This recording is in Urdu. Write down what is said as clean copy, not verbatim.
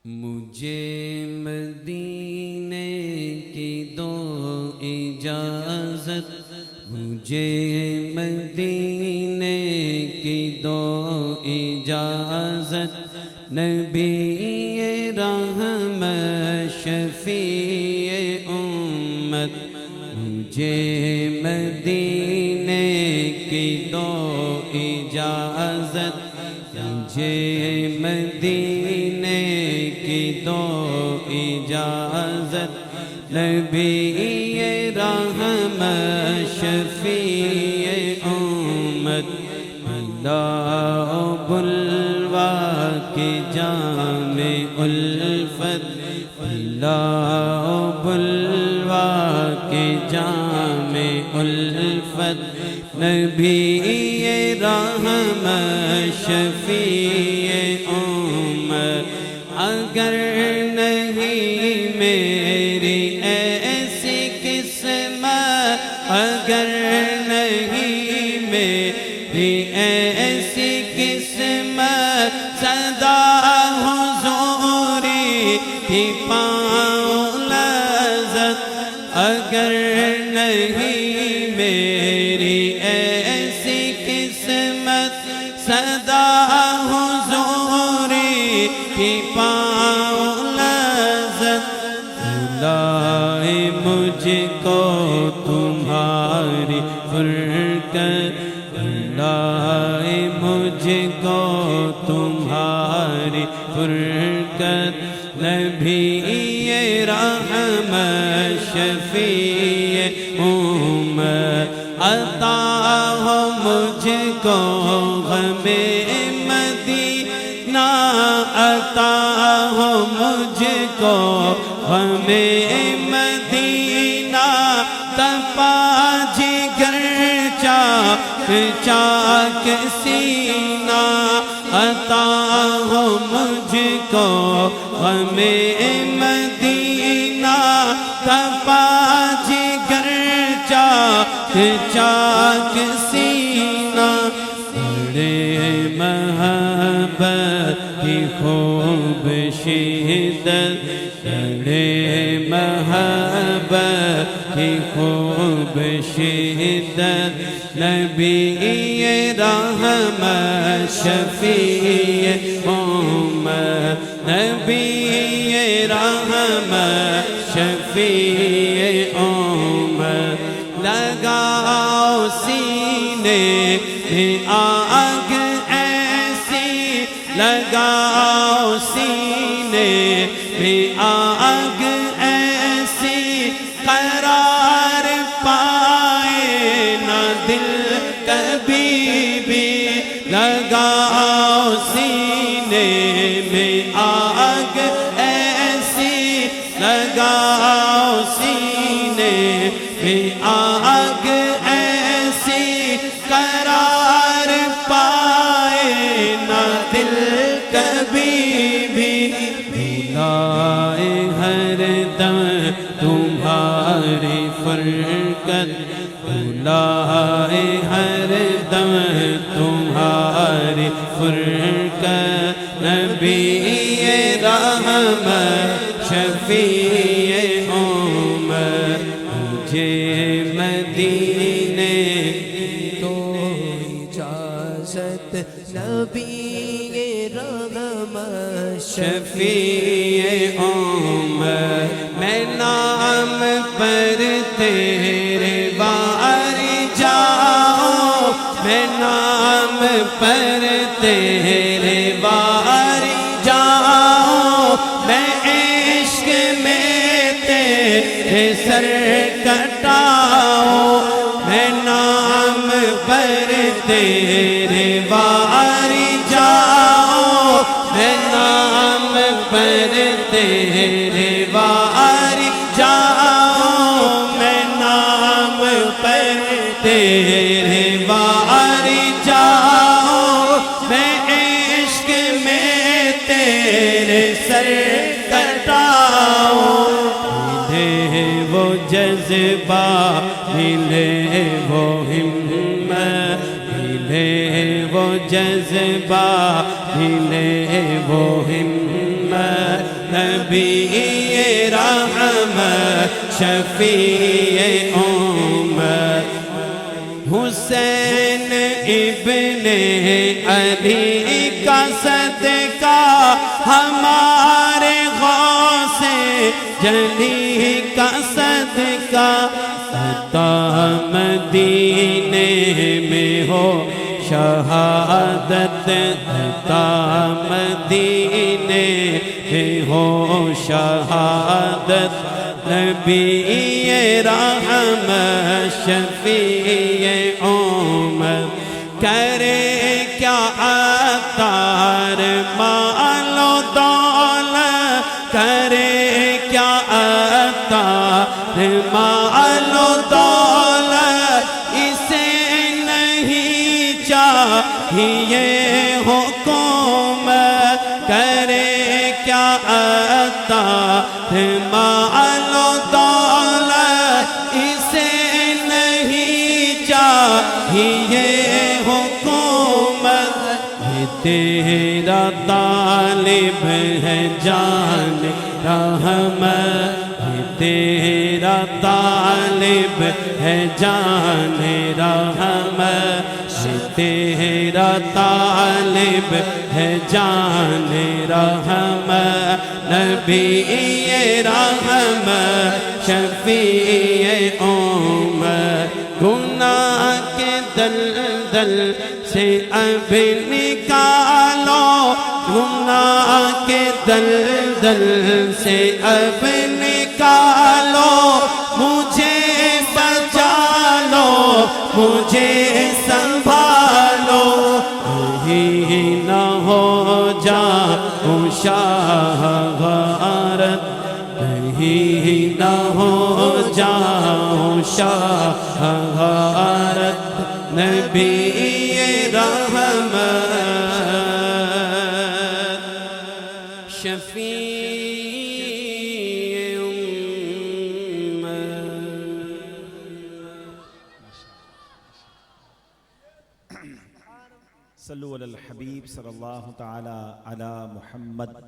مجھے مدینے کی دو اجازت، مجھے مدینے کی دو اجازت، نبی رحمت شفیع امت، مجھے مدینے کی دو اجازت، مجھے مدینے کی دو اجازت، نبی رحمت شفیع امت، اللہ بلوا کی جام الفت، اللہ بلوا کی جام الفت، نبی رحمت شفیع امت، اگر نہیں میری ایسی قسمت، اگر نہیں میری ایسی قسمت، صدا حضوری کی پاؤں لذت، اگر نہیں میری ایسی قسمت، صدا حضوری کی پاؤں لذت، بلائے مجھ کو تمہاری فرقت، بلائے مجھ کو تمہاری فرقت، نبی رحمت شفیع امت، عطا ہو مجھ کو غم مدینہ، عطا ہو مجھ کو غم مدینہ، تپا جگر چاک چاک سینہ، عطا ہو مجھ کو غم مدینہ، تپا جگر چاک چاک سینہ، بڑے محبت کی خوب شدت، بڑے محبت کی خوب شدت، نبی رحمت شفیع امت، نبی رحمت شفیع امت، لگاؤ سینے میں آگ ایسی، لگاؤ سینے میں آگ ایسی، قرار پائے نہ دل کبھی بھی، لگاؤ سینے میں آگ ایسی، لگاؤ سینے میں آگ ایسی، قرار پائے نہ دل کبھی بھی، بلائے ہر دم تمہاری فرقت، بلائے ہر دم تمہاری فرقت، نبی رحمت شفیع امت، مجھے مدینے تو اجازت، نبی رحمت شفیع امت، میں نام پر تیرے بار جاؤں، میں نام پر تیرے بار جاؤں، میں عشق میں تیرے سر کٹاؤں، میں نام پر تیرے بار جاؤں، میں نام پر تیرے بار جاؤں، میں نام پر تیرے بار جاؤں، میں عشق میں تیرے سر کٹاؤں، ملے وہ جذبہ، ملے وہ ہمت، ملے وہ جذبہ، ملے وہ ہمت، نبی رحمت شفیع امت حسین ابن علی کا صدقہ ہمارے غوث جلی کا صدقہ عطا مدینے میں ہو شہادت عطا مدینے میں ہو شہادت نبی رحمت شفیع امت کرے کیا عطار مال و دولت کرے کیا عطار مال و دولت اسے نہیں چاہیے حکومت کرے کیا عطار مال و دولت اسے نہیں چاہیے حکومت یہ تیرا طالب ہے جان رحمت یہ تیرا طالب ہے جان رحمت یہ تیرا طالب ہے جان رحمت نبی رحمت شفیع امت گناہ کے دلدل سے اب نکالو گناہ کے دلدل سے اب نکالو مجھے بچا لو مجھے سنبھالو کہیں نہ ہو جاؤں شاہ غارت کہیں نہ ہو جاؤں شاہ غارت نبی رحمت شفیع صلو علی الحبیب صلی اللہ تعالی علی محمد